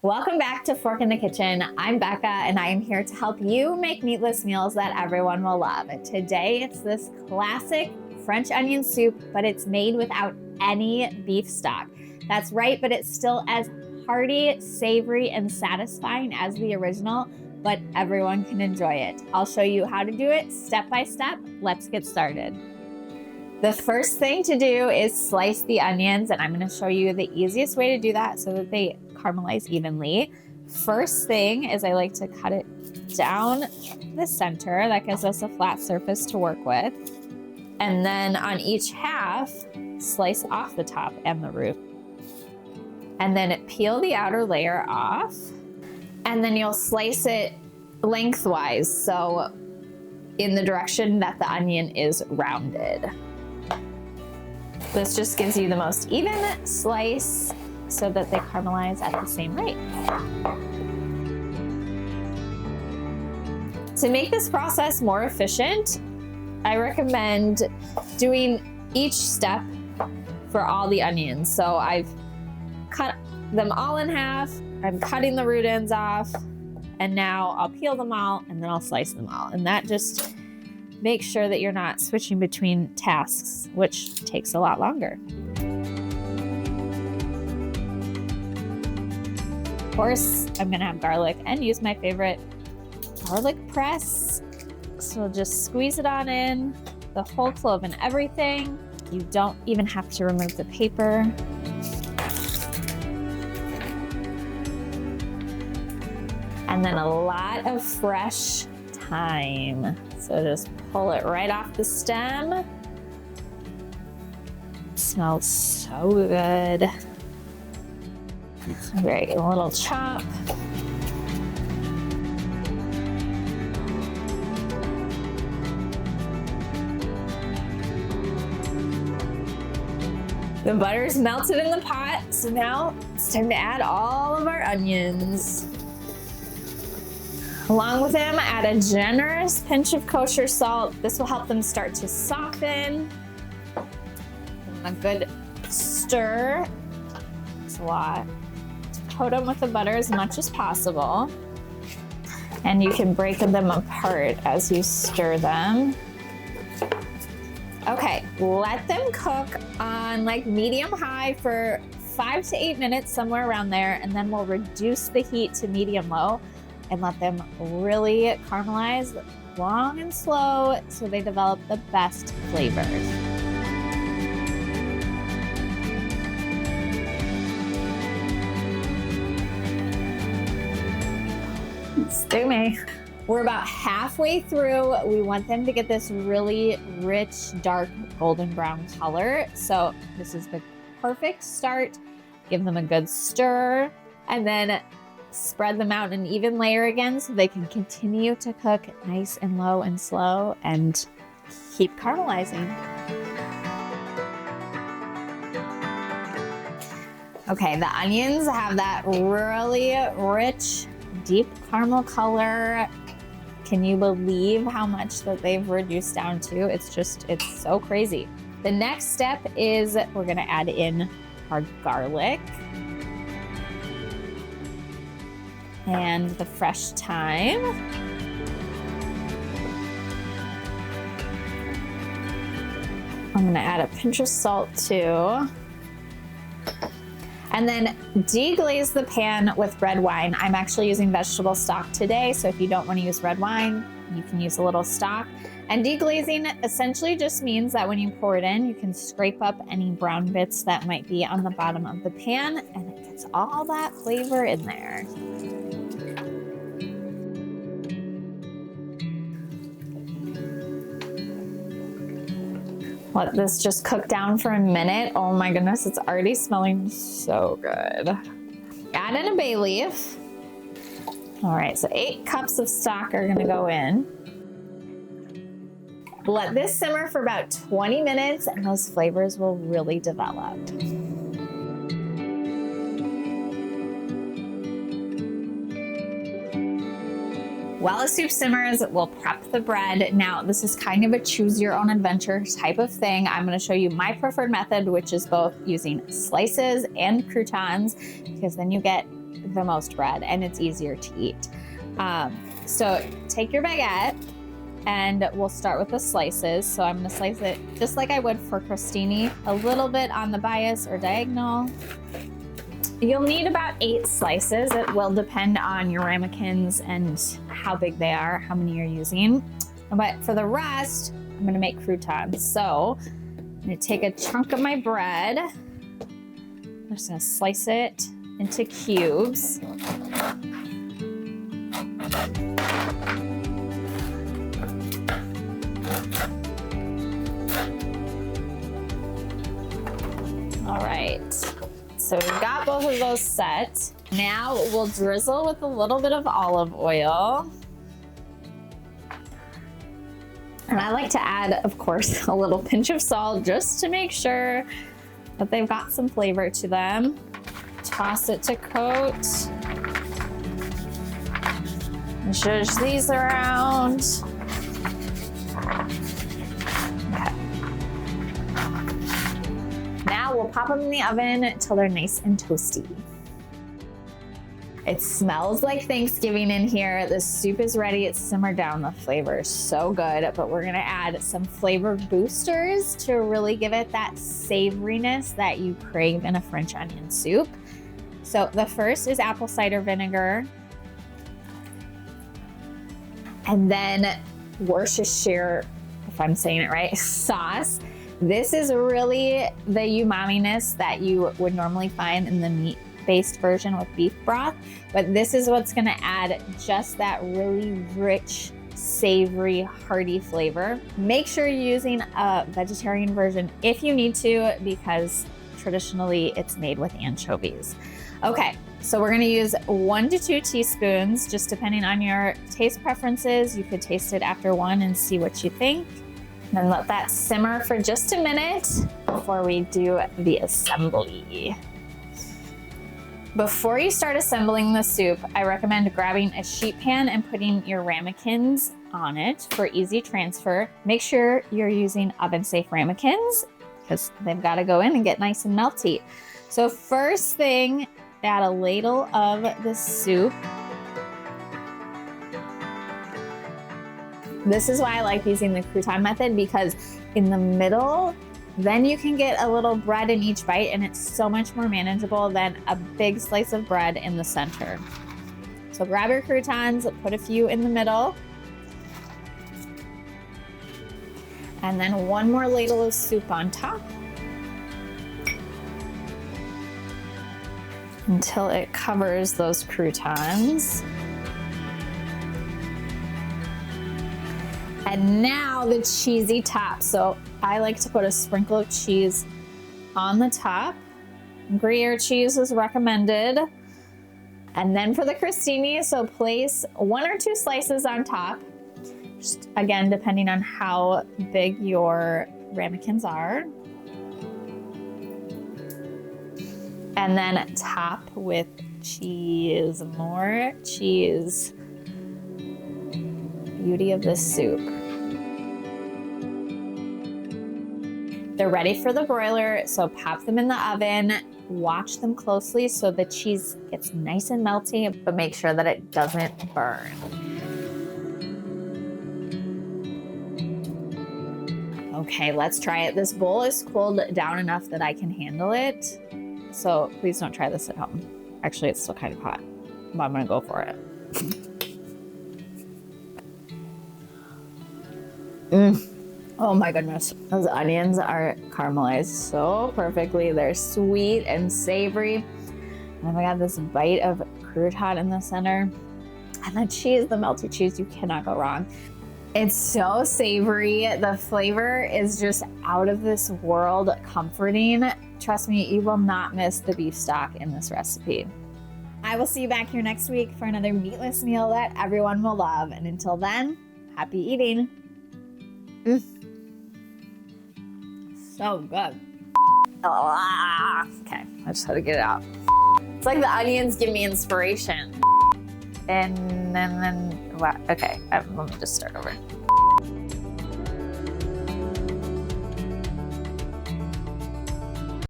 Welcome back to Fork in the Kitchen. I'm Becca and I am here to help you make meatless meals that everyone will love. Today it's this classic French onion soup, but it's made without any beef stock. That's right, but it's still as hearty, savory, and satisfying as the original, but everyone can enjoy it. I'll show you how to do it step by step. Let's get started. The first thing to do is slice the onions, and I'm going to show you the easiest way to do that so that they caramelize evenly. First thing is I like to cut it down the center. That gives us a flat surface to work with. And then on each half, slice off the top and the root. And then peel the outer layer off. And then you'll slice it lengthwise, so in the direction that the onion is rounded. This just gives you the most even slice so that they caramelize at the same rate. To make this process more efficient, I recommend doing each step for all the onions. So I've cut them all in half, I'm cutting the root ends off, and now I'll peel them all and then I'll slice them all. And that just makes sure that you're not switching between tasks, which takes a lot longer. Of course, I'm gonna have garlic and use my favorite garlic press. So just squeeze it on in, the whole clove and everything. You don't even have to remove the paper. And then a lot of fresh thyme. So just pull it right off the stem. It smells so good. Great, a little chop. The butter's melted in the pot, so now it's time to add all of our onions. Along with them, add a generous pinch of kosher salt. This will help them start to soften. Give them a good stir. It's a lot. Coat them with the butter as much as possible. And you can break them apart as you stir them. Okay, let them cook on like medium high for 5 to 8 minutes, somewhere around there, and then we'll reduce the heat to medium low and let them really caramelize long and slow so they develop the best flavors. Steamy. We're about halfway through. We want them to get this really rich, dark, golden brown color. So this is the perfect start. Give them a good stir and then spread them out in an even layer again so they can continue to cook nice and low and slow and keep caramelizing. Okay, the onions have that really rich, deep caramel color. Can you believe how much that they've reduced down to? It's so crazy. The next step is we're gonna add in our garlic and the fresh thyme. I'm gonna add a pinch of salt too. And then deglaze the pan with red wine. I'm actually using vegetable stock today, so if you don't want to use red wine, you can use a little stock. And deglazing essentially just means that when you pour it in, you can scrape up any brown bits that might be on the bottom of the pan, and it gets all that flavor in there. Let this just cook down for a minute. Oh my goodness, it's already smelling so good. Add in a bay leaf. All right, so 8 cups of stock are gonna go in. Let this simmer for about 20 minutes and those flavors will really develop. While the soup simmers, we'll prep the bread. Now, this is kind of a choose your own adventure type of thing. I'm gonna show you my preferred method, which is both using slices and croutons, because then you get the most bread and it's easier to eat. So take your baguette and we'll start with the slices. So I'm gonna slice it just like I would for crostini, a little bit on the bias or diagonal. You'll need about 8 slices. It will depend on your ramekins and how big they are, how many you're using. But for the rest, I'm gonna make croutons. So I'm gonna take a chunk of my bread. I'm just gonna slice it into cubes. All right, so we've got both of those set. Now we'll drizzle with a little bit of olive oil. And I like to add, of course, a little pinch of salt just to make sure that they've got some flavor to them. Toss it to coat. And zhuzh these around. Okay. Now we'll pop them in the oven until they're nice and toasty. It smells like Thanksgiving in here. The soup is ready. It's simmered down. The flavor is so good, but we're gonna add some flavor boosters to really give it that savoriness that you crave in a French onion soup. So the first is apple cider vinegar. And then Worcestershire, if I'm saying it right, sauce. This is really the umami-ness that you would normally find in the meat-based version with beef broth, but this is what's gonna add just that really rich, savory, hearty flavor. Make sure you're using a vegetarian version if you need to, because traditionally it's made with anchovies. Okay, so we're gonna use 1 to 2 teaspoons, just depending on your taste preferences. You could taste it after 1 and see what you think. Then let that simmer for just a minute before we do the assembly. Before you start assembling the soup, I recommend grabbing a sheet pan and putting your ramekins on it for easy transfer. Make sure you're using oven-safe ramekins because they've got to go in and get nice and melty. So first thing, add a ladle of the soup. This is why I like using the crouton method, because in the middle, then you can get a little bread in each bite and it's so much more manageable than a big slice of bread in the center. So grab your croutons, put a few in the middle. And then 1 more ladle of soup on top until it covers those croutons. And now the cheesy top. So I like to put a sprinkle of cheese on the top. Gruyere cheese is recommended. And then for the crostini, so place 1 or 2 slices on top. Just again, depending on how big your ramekins are. And then top with cheese, more cheese. Beauty of this soup. They're ready for the broiler, so pop them in the oven. Watch them closely so the cheese gets nice and melty, but make sure that it doesn't burn. Okay, let's try it. This bowl is cooled down enough that I can handle it, so please don't try this at home. Actually, it's still kind of hot, but I'm gonna go for it. Oh my goodness. Those onions are caramelized so perfectly. They're sweet and savory. And then I got this bite of crouton in the center. And the cheese, the melted cheese, you cannot go wrong. It's so savory. The flavor is just out of this world comforting. Trust me, you will not miss the beef stock in this recipe. I will see you back here next week for another meatless meal that everyone will love. And until then, happy eating. So good. Okay, I just had to get it out. It's like the onions give me inspiration. And then, okay, let me just start over.